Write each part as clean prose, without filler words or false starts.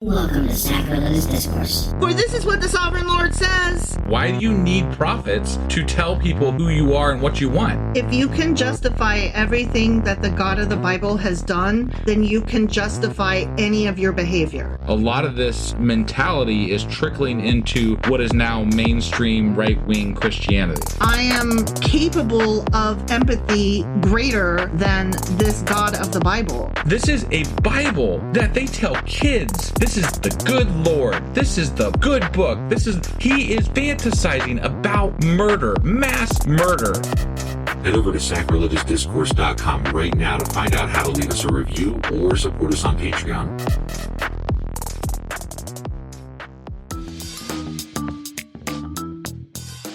Welcome to Sacrilegious Discourse. For this is what the Sovereign Lord says. Why do you need prophets to tell people who you are and what you want? If you can justify everything that the God of the Bible has done, then you can justify any of your behavior. A lot of this mentality is trickling into what is now mainstream right-wing Christianity. I am capable of empathy greater than this God of the Bible. This is a Bible that they tell kids. This is the good Lord. This is the good book. He is fantasizing about murder, mass murder. Head over to sacrilegiousdiscourse.com right now to find out how to leave us a review or support us on Patreon.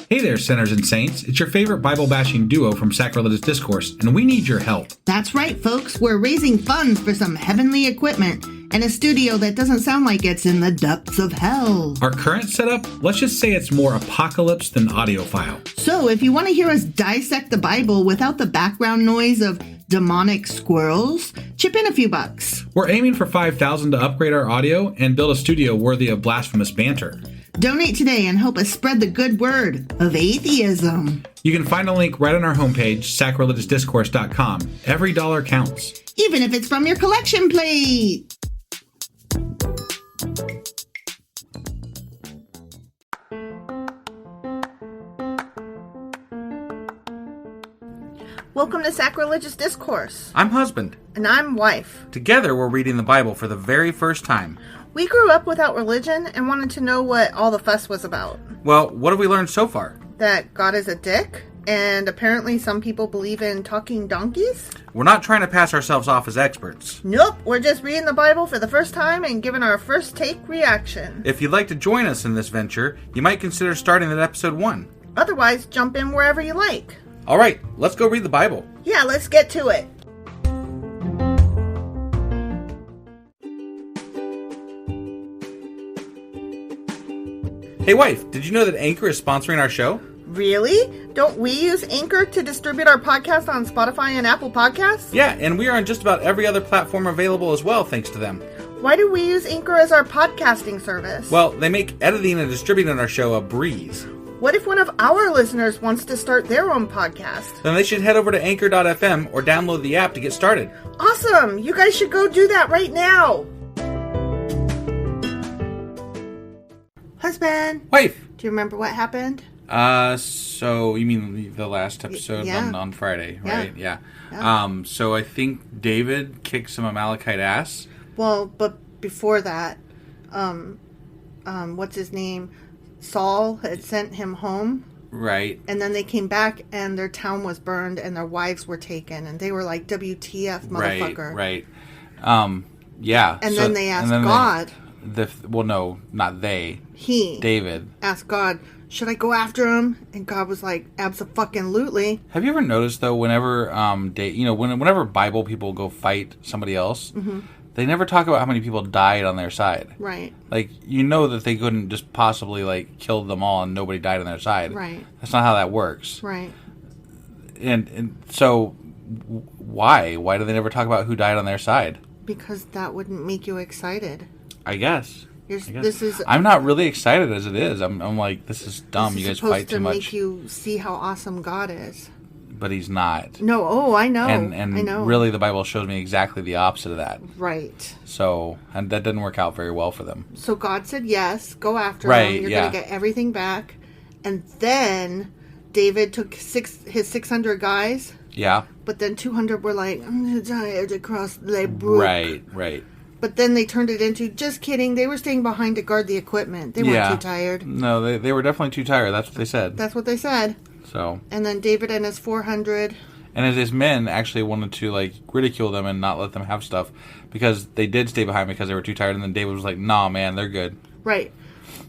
Hey there, sinners and saints. It's your favorite Bible-bashing duo from Sacrilegious Discourse, and we need your help. That's right, folks. We're raising funds for some heavenly equipment and a studio that doesn't sound like it's in the depths of hell. Our current setup, let's just say it's more apocalypse than audiophile. So if you want to hear us dissect the Bible without the background noise of demonic squirrels, chip in a few bucks. We're aiming for $5,000 to upgrade our audio and build a studio worthy of blasphemous banter. Donate today and help us spread the good word of atheism. You can find a link right on our homepage, sacrilegiousdiscourse.com. Every dollar counts. Even if it's from your collection plate. Welcome to Sacrilegious Discourse. I'm husband. And I'm wife. Together we're reading the Bible for the very first time. We grew up without religion and wanted to know what all the fuss was about. Well, what have we learned so far? That God is a dick, and apparently some people believe in talking donkeys? We're not trying to pass ourselves off as experts. Nope, we're just reading the Bible for the first time and giving our first take reaction. If you'd like to join us in this venture, you might consider starting at episode 1. Otherwise, jump in wherever you like. All right, let's go read the Bible. Yeah, let's get to it. Hey wife, did you know that Anchor is sponsoring our show? Really? Don't we use Anchor to distribute our podcast on Spotify and Apple Podcasts? Yeah, and we are on just about every other platform available as well, thanks to them. Why do we use Anchor as our podcasting service? Well, they make editing and distributing our show a breeze. What if one of our listeners wants to start their own podcast? Then they should head over to anchor.fm or download the app to get started. Awesome! You guys should go do that right now! Husband! Wife! Do you remember what happened? So you mean the last episode on Friday, right? Yeah. So I think David kicked some Amalekite ass. Well, but before that, what's his name? Saul had sent him home. Right. And then they came back and their town was burned and their wives were taken. And they were like, WTF, motherfucker. Right. Yeah. And then they asked God. No, not they. David asked God, should I go after him? And God was like, abso-fucking-lutely. Have you ever noticed though, whenever whenever Bible people go fight somebody else, they never talk about how many people died on their side. Right. Like, you know that they couldn't just possibly like kill them all and nobody died on their side. Right. That's not how that works. Right. And so why do they never talk about who died on their side? Because that wouldn't make you excited. I guess. I'm not really excited as it is. I'm like, this is dumb. You guys fight too much. This is supposed to make you see how awesome God is. But he's not. No, I know. And I know. Really the Bible shows me exactly the opposite of that. Right. So, and that didn't work out very well for them. So God said yes, go after him. You're going to get everything back. And then David took his 600 guys. Yeah. But then 200 were like, I'm tired to cross the brook. Right. But then they turned it into, just kidding, they were staying behind to guard the equipment. They weren't too tired. No, they were definitely too tired. That's what they said. That's what they said. So. And then David and his 400. And his men actually wanted to, like, ridicule them and not let them have stuff because they did stay behind because they were too tired. And then David was like, nah, man, they're good. Right.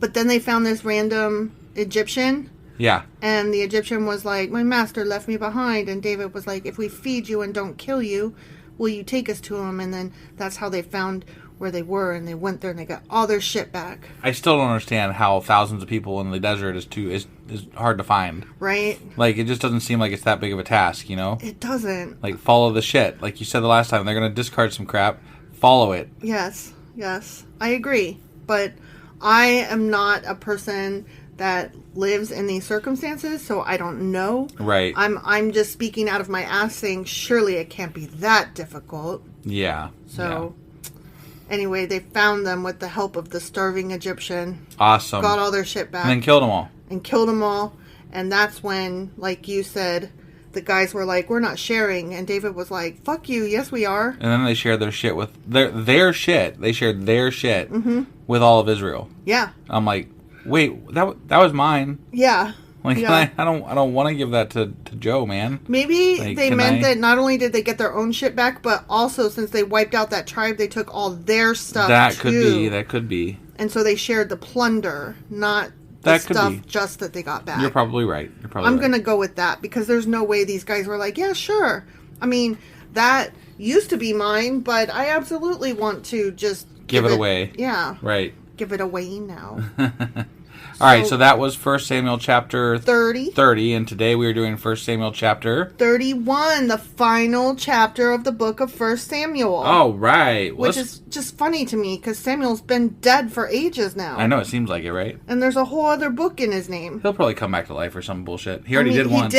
But then they found this random Egyptian. Yeah. And the Egyptian was like, my master left me behind. And David was like, if we feed you and don't kill you, will you take us to him? And then that's how they found where they were, and they went there and they got all their shit back. I still don't understand how thousands of people in the desert is hard to find. Right? Like, it just doesn't seem like it's that big of a task, you know? It doesn't. Like, follow the shit. Like you said the last time, they're going to discard some crap. Follow it. Yes. Yes, I agree. But I am not a person that lives in these circumstances, so I don't know. Right. I'm just speaking out of my ass saying surely it can't be that difficult. Yeah. So anyway, they found them with the help of the starving Egyptian. Awesome. Got all their shit back. And then killed them all. And that's when, like you said, the guys were like, we're not sharing. And David was like, fuck you. Yes, we are. And then they shared their shit with their shit. They shared their shit with all of Israel. Yeah. I'm like, wait, that was mine. Yeah. Like, yeah. I don't want to give that to Joe, man. Maybe like, they meant that not only did they get their own shit back, but also since they wiped out that tribe, they took all their stuff That could be. And so they shared the plunder, not the stuff just that they got back. You're probably right. I'm going to go with that because there's no way these guys were like, yeah, sure. I mean, that used to be mine, but I absolutely want to just give it away. Yeah. Right. Give it away now. All right, so that was 1 Samuel chapter 30. And today we are doing 1 Samuel chapter 31, the final chapter of the book of 1 Samuel. Oh, right. Which is just funny to me, because Samuel's been dead for ages now. I know, it seems like it, right? And there's a whole other book in his name. He'll probably come back to life or some bullshit. He already did once.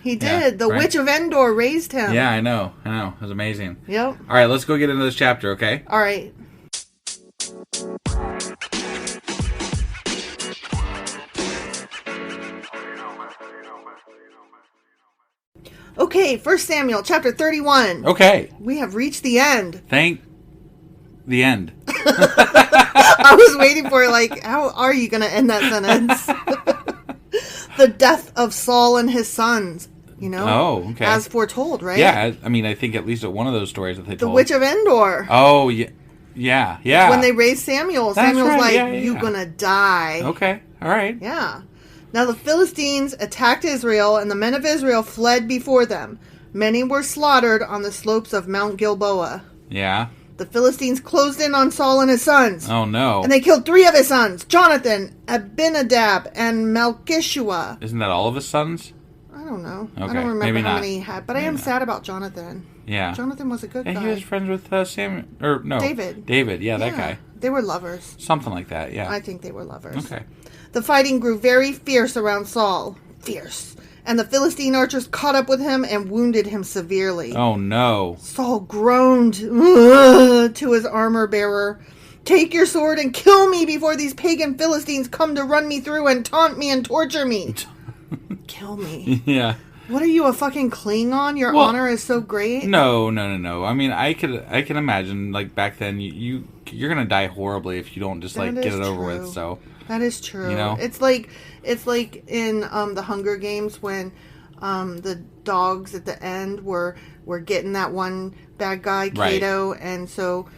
He did. The Witch of Endor raised him. Yeah, I know. It was amazing. Yep. All right, let's go get into this chapter, okay? All right. Okay, 1 Samuel, chapter 31. Okay. We have reached the end. Thank the end. I was waiting for, like, how are you going to end that sentence? The death of Saul and his sons, you know? Oh, okay. As foretold, right? Yeah, I mean, I think at least at one of those stories that they told. The Witch of Endor. Oh, yeah. Yeah. When they raised Samuel, Samuel's right. Like, you're going to die. Okay, all right. Yeah. Now the Philistines attacked Israel, and the men of Israel fled before them. Many were slaughtered on the slopes of Mount Gilboa. Yeah. The Philistines closed in on Saul and his sons. Oh, no. And they killed 3 of his sons, Jonathan, Abinadab, and Malchishua. Isn't that all of his sons? I don't know. Okay. I don't remember Maybe how not. many he had, but I am sad about Jonathan. Yeah. Jonathan was a good guy. And he was friends with Samuel, or no. David, yeah, that guy. They were lovers. Something like that, yeah. I think they were lovers. Okay. The fighting grew very fierce around Saul. Fierce. And the Philistine archers caught up with him and wounded him severely. Oh, no. Saul groaned to his armor bearer. Take your sword and kill me before these pagan Philistines come to run me through and taunt me and torture me. Kill me. Yeah. What are you, a fucking Klingon? Your honor is so great? No. I mean, I can imagine, like, back then, you're going to die horribly if you don't just, like, get it over with, so... That is true. You know? It's like in the Hunger Games when the dogs at the end were getting that one bad guy, Kato, right. And so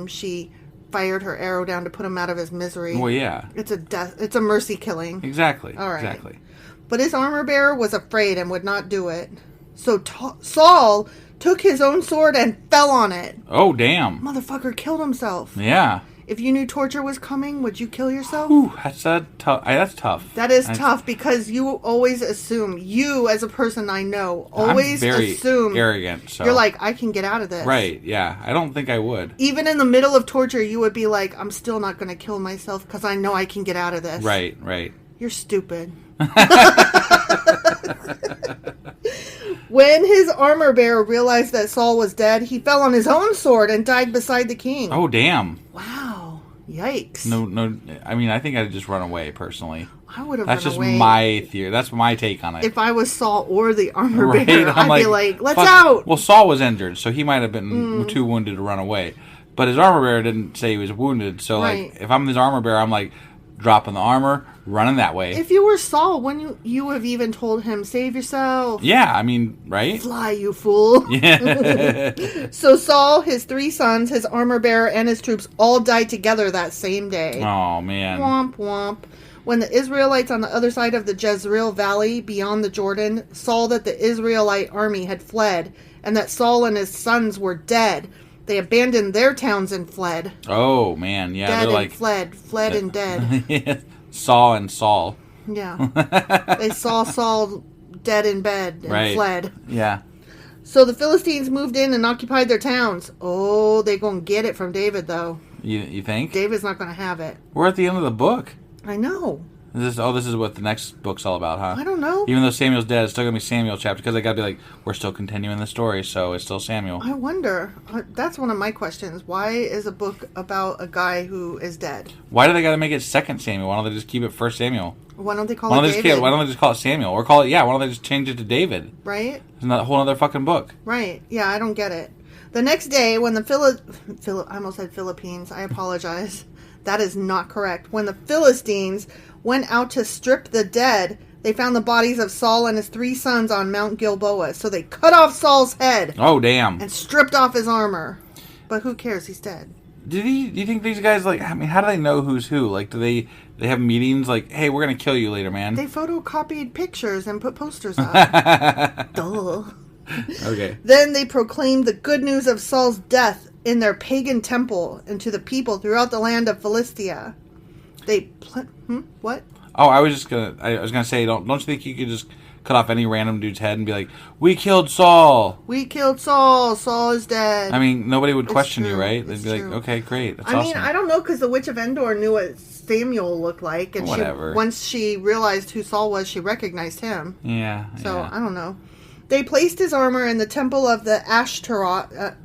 she fired her arrow down to put him out of his misery. Well, yeah. It's a death. It's a mercy killing. Exactly. All right. Exactly. But his armor bearer was afraid and would not do it. So Saul took his own sword and fell on it. Oh, damn. Motherfucker killed himself. Yeah. If you knew torture was coming, would you kill yourself? Ooh, that's tough. That's tough. That is tough because you always assume, you as a person I know, always I'm very assume arrogant. So. You're like, I can get out of this. Right, yeah. I don't think I would. Even in the middle of torture, you would be like, I'm still not going to kill myself because I know I can get out of this. Right. You're stupid. When his armor bearer realized that Saul was dead, he fell on his own sword and died beside the king. Oh, damn. Wow. Yikes. No. I mean, I think I'd just run away, personally. I would have run away. That's just my theory. That's my take on it. If I was Saul or the armor bearer, I'd be like, let's out. Well, Saul was injured, so he might have been too wounded to run away. But his armor bearer didn't say he was wounded. So, right. Like, if I'm his armor bearer, I'm like, dropping the armor, running that way. If you were Saul, wouldn't you have even told him, save yourself? Yeah, I mean, right? Fly, you fool. Yeah. So Saul, his 3 sons, his armor bearer, and his troops all died together that same day. Oh, man. Womp, womp. When the Israelites on the other side of the Jezreel Valley beyond the Jordan saw that the Israelite army had fled and that Saul and his sons were dead, they abandoned their towns and fled. Oh, man. Yeah, dead they're and like... fled and dead. Yeah. Saw and Saul. Yeah. They saw Saul dead in bed and fled. Yeah. So the Philistines moved in and occupied their towns. Oh, they gonna get it from David, though. You think? David's not going to have it. We're at the end of the book. I know. This is what the next book's all about, huh? I don't know. Even though Samuel's dead, it's still going to be Samuel chapter, because they got to be like, we're still continuing the story, so it's still Samuel. I wonder. That's one of my questions. Why is a book about a guy who is dead? Why do they got to make it 2 Samuel? Why don't they just keep it 1 Samuel? Why don't they call it David? Why don't they just call it Samuel? Or why don't they just change it to David? Right? It's not a whole other fucking book. Right. Yeah, I don't get it. The next day, when the I almost said Philippines. I apologize. That is not correct. When the Philistines went out to strip the dead, they found the bodies of Saul and his 3 sons on Mount Gilboa. So they cut off Saul's head. Oh, damn. And stripped off his armor. But who cares? He's dead. Do you think these guys, like, I mean, how do they know who's who? Like, do they have meetings like, hey, we're going to kill you later, man? They photocopied pictures and put posters up. Duh. Okay. Then they proclaimed the good news of Saul's death in their pagan temple and to the people throughout the land of Philistia. What? Oh, I was gonna say, don't you think you could just cut off any random dude's head and be like, we killed Saul. We killed Saul. Saul is dead. I mean, nobody would question you, right? They'd be like, okay, great. That's I awesome. mean, I don't know, because the Witch of Endor knew what Samuel looked like, and whatever. Once she realized who Saul was, she recognized him. Yeah. So I don't know. They placed his armor in the temple of the Ashtoreths.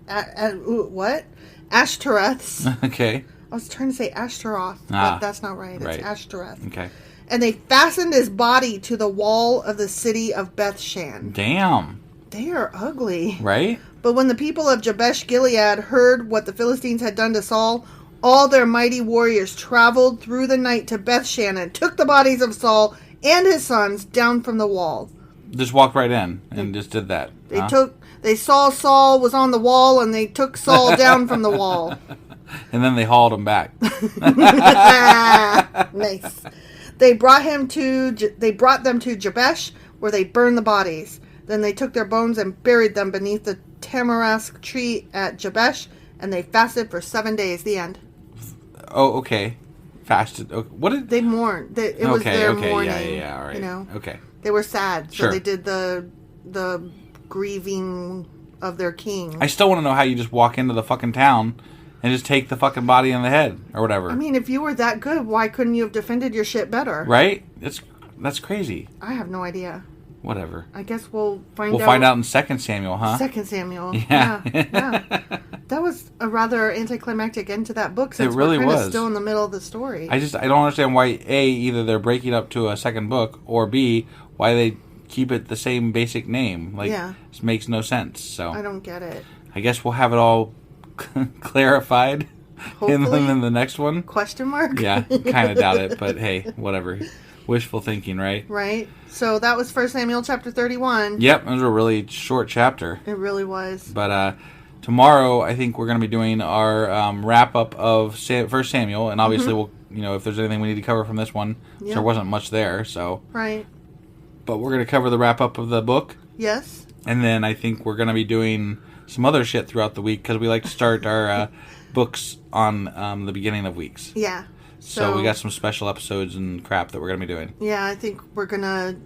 Okay. I was trying to say Ashtaroth, but that's not right. It's Ashtoreth. Okay. And they fastened his body to the wall of the city of Bethshan. Damn. They are ugly. Right? But when the people of Jabesh Gilead heard what the Philistines had done to Saul, all their mighty warriors traveled through the night to Bethshan and took the bodies of Saul and his sons down from the wall. Just walked right in and just did that. They saw Saul was on the wall, and they took Saul down from the wall. And then they hauled him back. Nice. They brought them to Jabesh, where they burned the bodies. Then they took their bones and buried them beneath the tamarisk tree at Jabesh, and they fasted for 7 days. The end. Oh, okay. Fasted. Okay. What did they mourned? It was their mourning. Yeah, all right. You know. Okay. They were sad, so sure. they did the grieving of their king. I still want to know how you just walk into the fucking town and just take the fucking body in the head or whatever. I mean, if you were that good, why couldn't you have defended your shit better? Right? That's crazy. I have no idea. Whatever. I guess we'll find out. We'll find out in 2 Samuel, huh? 2 Samuel. Yeah. Yeah. That was a rather anticlimactic end to that book, since it really we're kind was. of still in the middle of the story. I don't understand why, A, either they're breaking up to a second book, or B, why they keep it the same basic name. Like, This makes no sense. So I don't get it. I guess we'll have it all clarified in the next one. Question mark? Yeah, kind of doubt it, but hey, whatever. Wishful thinking, right? Right. So that was 1 Samuel chapter 31. Yep, it was a really short chapter. It really was. But tomorrow, I think we're going to be doing our wrap up of 1 Samuel, and obviously we'll, if there's anything we need to cover from this one, there wasn't much there, so. Right. But we're going to cover the wrap up of the book. Yes. And then I think we're going to be doing some other shit throughout the week, because we like to start our books on the beginning of weeks. Yeah. So we got some special episodes and crap that we're going to be doing. Yeah, I think we're going to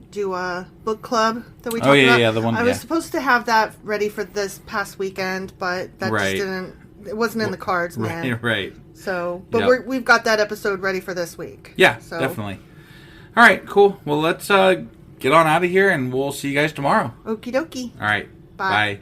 do a book club that we talked about. Oh, yeah, the one. I was supposed to have that ready for this past weekend, but that just didn't, it wasn't in the cards, man. Right. So, but we've got that episode ready for this week. Yeah, definitely. All right, cool. Well, let's get on out of here, and we'll see you guys tomorrow. Okie dokie. All right. Bye.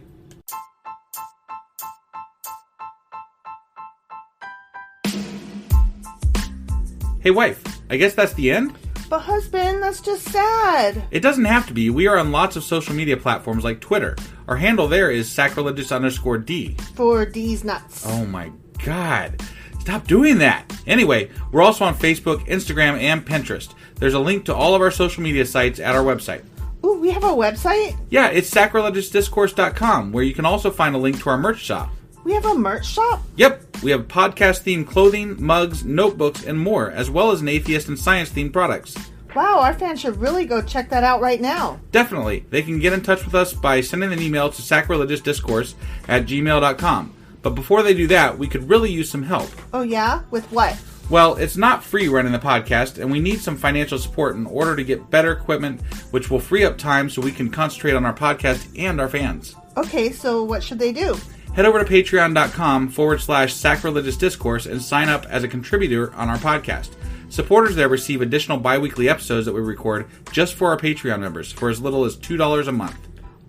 Hey, wife, I guess that's the end? But husband, that's just sad. It doesn't have to be. We are on lots of social media platforms like Twitter. Our handle there is sacrilegious_D. For D's nuts. Oh my God. Stop doing that. Anyway, we're also on Facebook, Instagram, and Pinterest. There's a link to all of our social media sites at our website. Ooh, we have a website? Yeah, it's sacrilegiousdiscourse.com, where you can also find a link to our merch shop. We have a merch shop? Yep. We have podcast-themed clothing, mugs, notebooks, and more, as well as an atheist and science-themed products. Wow, our fans should really go check that out right now. Definitely. They can get in touch with us by sending an email to sacrilegiousdiscourse@gmail.com. But before they do that, we could really use some help. Oh yeah? With what? Well, it's not free running the podcast, and we need some financial support in order to get better equipment, which will free up time so we can concentrate on our podcast and our fans. Okay, so what should they do? head over to patreon.com/sacrilegious discourse and sign up as a contributor on our podcast. Supporters there receive additional bi-weekly episodes that we record just for our Patreon members for as little as $2 a month.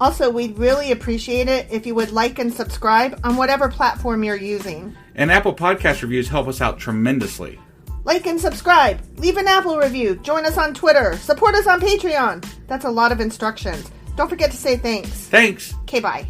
Also, we'd really appreciate it if you would like and subscribe on whatever platform you're using. And Apple Podcast reviews help us out tremendously. Like and subscribe. Leave an Apple review. Join us on Twitter. Support us on Patreon. That's a lot of instructions. Don't forget to say thanks. Thanks. Okay, bye.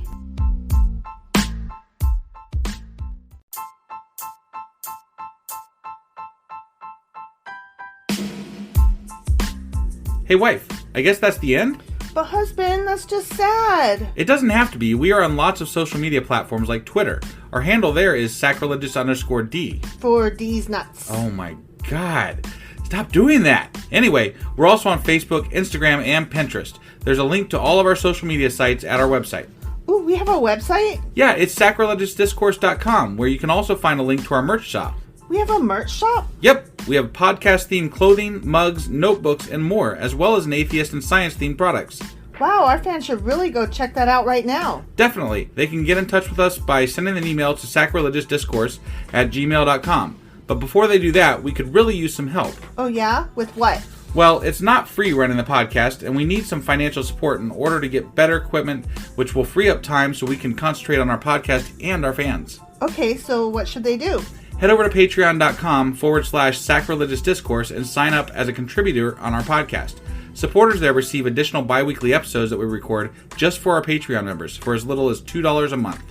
Hey wife, I guess that's the end? But husband, that's just sad. It doesn't have to be. We are on lots of social media platforms like Twitter. Our handle there is sacrilegious_D. For D's nuts. Oh my god. Stop doing that. Anyway, we're also on Facebook, Instagram, and Pinterest. There's a link to all of our social media sites at our website. Ooh, we have a website? Yeah, it's sacrilegiousdiscourse.com, where you can also find a link to our merch shop. We have a merch shop? Yep, we have podcast-themed clothing, mugs, notebooks, and more, as well as an atheist and science-themed products. Wow, our fans should really go check that out right now. Definitely. They can get in touch with us by sending an email to sacrilegiousdiscourse@gmail.com. But before they do that, we could really use some help. Oh yeah? With what? Well, it's not free running the podcast, and we need some financial support in order to get better equipment, which will free up time so we can concentrate on our podcast and our fans. Okay, so what should they do? Head over to patreon.com/sacrilegious discourse and sign up as a contributor on our podcast. Supporters there receive additional bi-weekly episodes that we record just for our Patreon members for as little as $2 a month.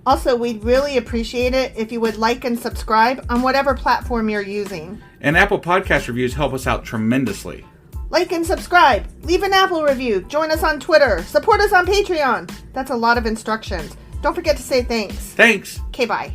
Also, we'd really appreciate it if you would like and subscribe on whatever platform you're using. And Apple Podcast reviews help us out tremendously. Like and subscribe. Leave an Apple review. Join us on Twitter. Support us on Patreon. That's a lot of instructions. Don't forget to say thanks. Thanks. Okay, bye.